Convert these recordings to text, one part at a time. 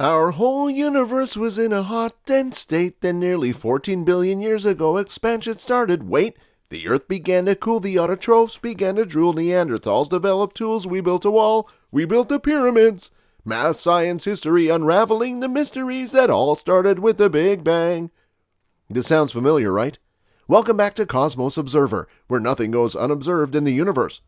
Our whole universe was in a hot, dense state. Then nearly 14 billion years ago, expansion started. Wait, the Earth began to cool, the autotrophs began to drool, Neanderthals developed tools, we built a wall, we built the pyramids. Math, science, history, unraveling the mysteries that all started with the Big Bang. This sounds familiar, right? Welcome back to Cosmos Observer, where nothing goes unobserved in the universe.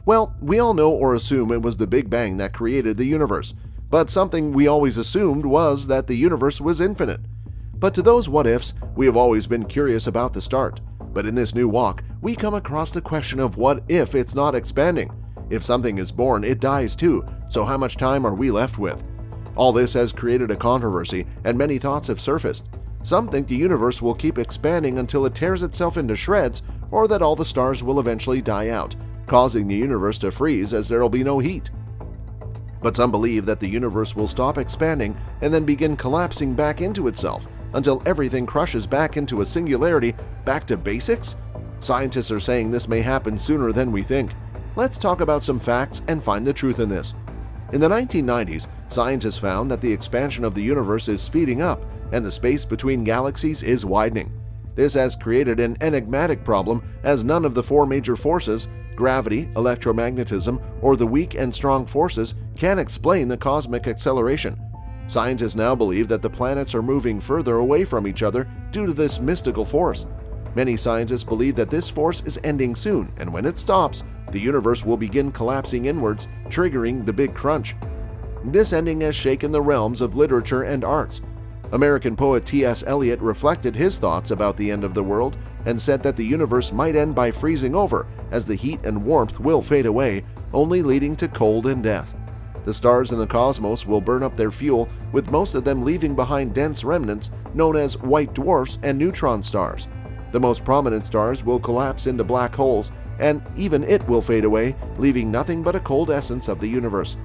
Well, we all know or assume it was the Big Bang that created the universe. But something we always assumed was that the universe was infinite. But to those what-ifs, we have always been curious about the start. But in this new walk, we come across the question of what if it's not expanding? If something is born, it dies too, so how much time are we left with? All this has created a controversy, and many thoughts have surfaced. Some think the universe will keep expanding until it tears itself into shreds, or that all the stars will eventually die out, causing the universe to freeze as there will be no heat. But some believe that the universe will stop expanding and then begin collapsing back into itself until everything crushes back into a singularity, back to basics? Scientists are saying this may happen sooner than we think. Let's talk about some facts and find the truth in this. In the 1990s, scientists found that the expansion of the universe is speeding up and the space between galaxies is widening. This has created an enigmatic problem, as none of the four major forces, gravity, electromagnetism, or the weak and strong forces, can explain the cosmic acceleration. Scientists now believe that the planets are moving further away from each other due to this mystical force. Many scientists believe that this force is ending soon, and when it stops, the universe will begin collapsing inwards, triggering the Big Crunch. This ending has shaken the realms of literature and arts. American poet T.S. Eliot reflected his thoughts about the end of the world and said that the universe might end by freezing over, as the heat and warmth will fade away, only leading to cold and death. The stars in the cosmos will burn up their fuel, with most of them leaving behind dense remnants known as white dwarfs and neutron stars. The most prominent stars will collapse into black holes, and even it will fade away, leaving nothing but a cold essence of the universe.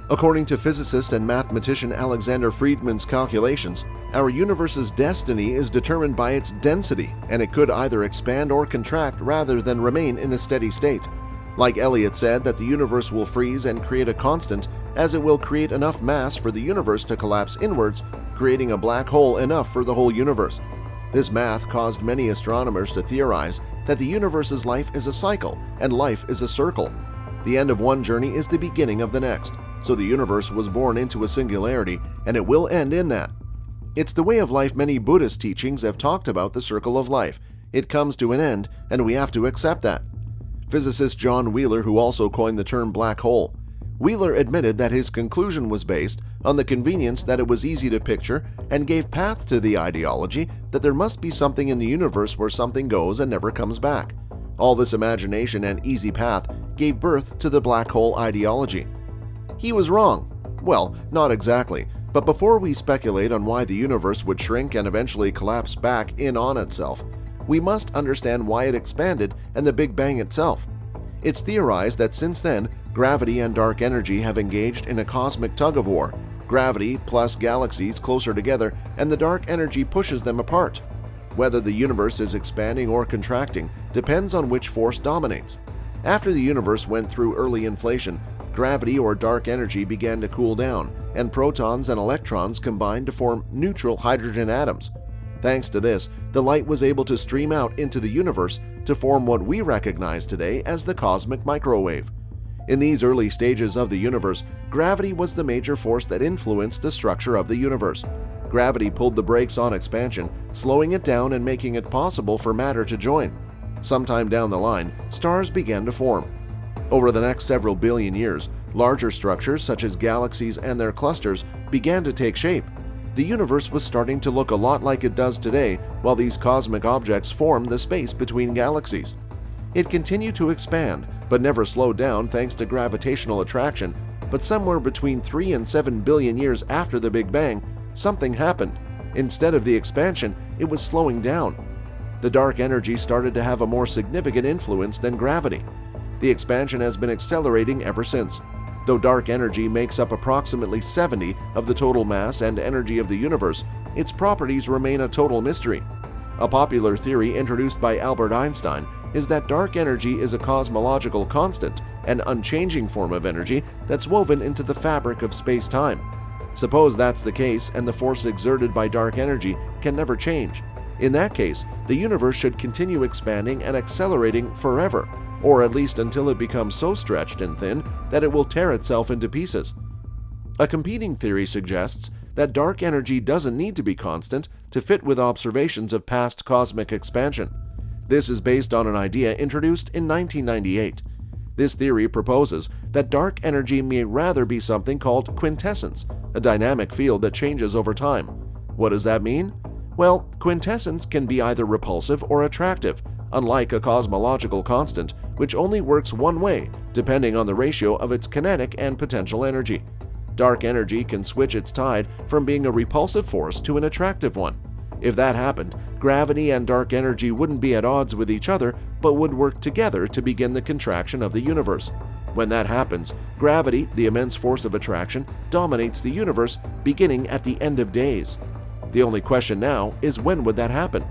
According to physicist and mathematician Alexander Friedman's calculations, our universe's destiny is determined by its density, and it could either expand or contract rather than remain in a steady state. Like Eliot said, that the universe will freeze and create a constant, as it will create enough mass for the universe to collapse inwards, creating a black hole enough for the whole universe. This math caused many astronomers to theorize that the universe's life is a cycle and life is a circle. The end of one journey is the beginning of the next. So the universe was born into a singularity, and it will end in that. It's the way of life many Buddhist teachings have talked about, the circle of life. It comes to an end, and we have to accept that. Physicist John Wheeler, who also coined the term black hole. Wheeler admitted that his conclusion was based on the convenience that it was easy to picture, and gave path to the ideology that there must be something in the universe where something goes and never comes back. All this imagination and easy path gave birth to the black hole ideology. He was wrong. Well, not exactly, but before we speculate on why the universe would shrink and eventually collapse back in on itself, we must understand why it expanded and the Big Bang itself. It's theorized that since then, gravity and dark energy have engaged in a cosmic tug-of-war. Gravity plus galaxies closer together, and the dark energy pushes them apart. Whether the universe is expanding or contracting depends on which force dominates. After the universe went through early inflation, gravity or dark energy began to cool down, and protons and electrons combined to form neutral hydrogen atoms. Thanks to this, the light was able to stream out into the universe to form what we recognize today as the cosmic microwave. In these early stages of the universe, gravity was the major force that influenced the structure of the universe. Gravity pulled the brakes on expansion, slowing it down and making it possible for matter to join. Sometime down the line, stars began to form. Over the next several billion years, larger structures such as galaxies and their clusters began to take shape. The universe was starting to look a lot like it does today, while these cosmic objects formed the space between galaxies. It continued to expand, but never slowed down thanks to gravitational attraction, but somewhere between 3 and 7 billion years after the Big Bang, something happened. Instead of the expansion, it was slowing down. The dark energy started to have a more significant influence than gravity. The expansion has been accelerating ever since. Though dark energy makes up approximately 70% of the total mass and energy of the universe, its properties remain a total mystery. A popular theory introduced by Albert Einstein is that dark energy is a cosmological constant, an unchanging form of energy that's woven into the fabric of space-time. Suppose that's the case and the force exerted by dark energy can never change. In that case, the universe should continue expanding and accelerating forever, or at least until it becomes so stretched and thin that it will tear itself into pieces. A competing theory suggests that dark energy doesn't need to be constant to fit with observations of past cosmic expansion. This is based on an idea introduced in 1998. This theory proposes that dark energy may rather be something called quintessence, a dynamic field that changes over time. What does that mean? Well, quintessence can be either repulsive or attractive, unlike a cosmological constant, which only works one way, depending on the ratio of its kinetic and potential energy. Dark energy can switch its tide from being a repulsive force to an attractive one. If that happened, gravity and dark energy wouldn't be at odds with each other, but would work together to begin the contraction of the universe. When that happens, gravity, the immense force of attraction, dominates the universe, beginning at the end of days. The only question now is, when would that happen?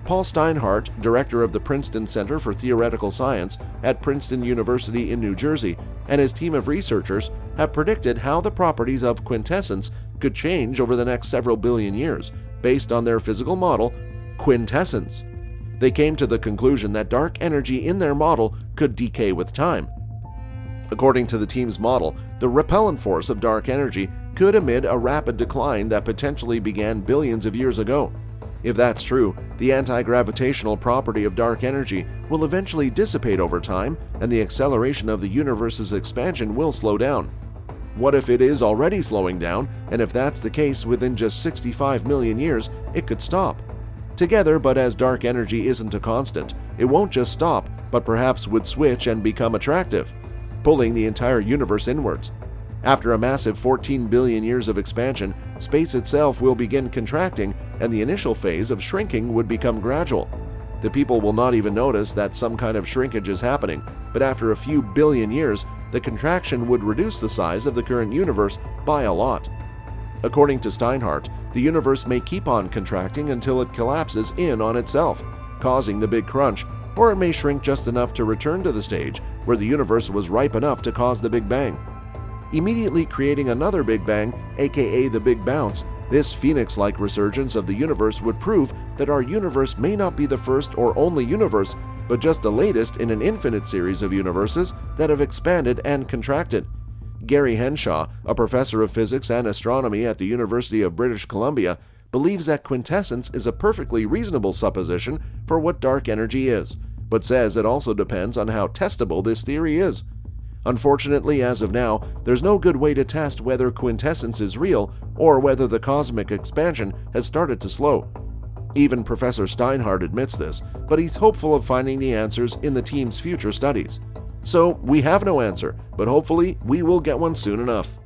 Paul Steinhardt, director of the Princeton Center for Theoretical Science at Princeton University in New Jersey, and his team of researchers have predicted how the properties of quintessence could change over the next several billion years, based on their physical model, quintessence. They came to the conclusion that dark energy in their model could decay with time. According to the team's model, the repellent force of dark energy could emit a rapid decline that potentially began billions of years ago. If that's true, the anti-gravitational property of dark energy will eventually dissipate over time, and the acceleration of the universe's expansion will slow down. What if it is already slowing down, and if that's the case, within just 65 million years, it could stop? Together, but as dark energy isn't a constant, it won't just stop, but perhaps would switch and become attractive, pulling the entire universe inwards. After a massive 14 billion years of expansion, space itself will begin contracting, and the initial phase of shrinking would become gradual. The people will not even notice that some kind of shrinkage is happening, but after a few billion years, the contraction would reduce the size of the current universe by a lot. According to Steinhardt, the universe may keep on contracting until it collapses in on itself, causing the big crunch, or it may shrink just enough to return to the stage where the universe was ripe enough to cause the Big Bang. Immediately creating another Big Bang, aka the Big Bounce, this phoenix-like resurgence of the universe would prove that our universe may not be the first or only universe, but just the latest in an infinite series of universes that have expanded and contracted. Gary Henshaw, a professor of physics and astronomy at the University of British Columbia, believes that quintessence is a perfectly reasonable supposition for what dark energy is, but says it also depends on how testable this theory is. Unfortunately, as of now, there's no good way to test whether quintessence is real or whether the cosmic expansion has started to slow. Even Professor Steinhardt admits this, but he's hopeful of finding the answers in the team's future studies. So, we have no answer, but hopefully we will get one soon enough.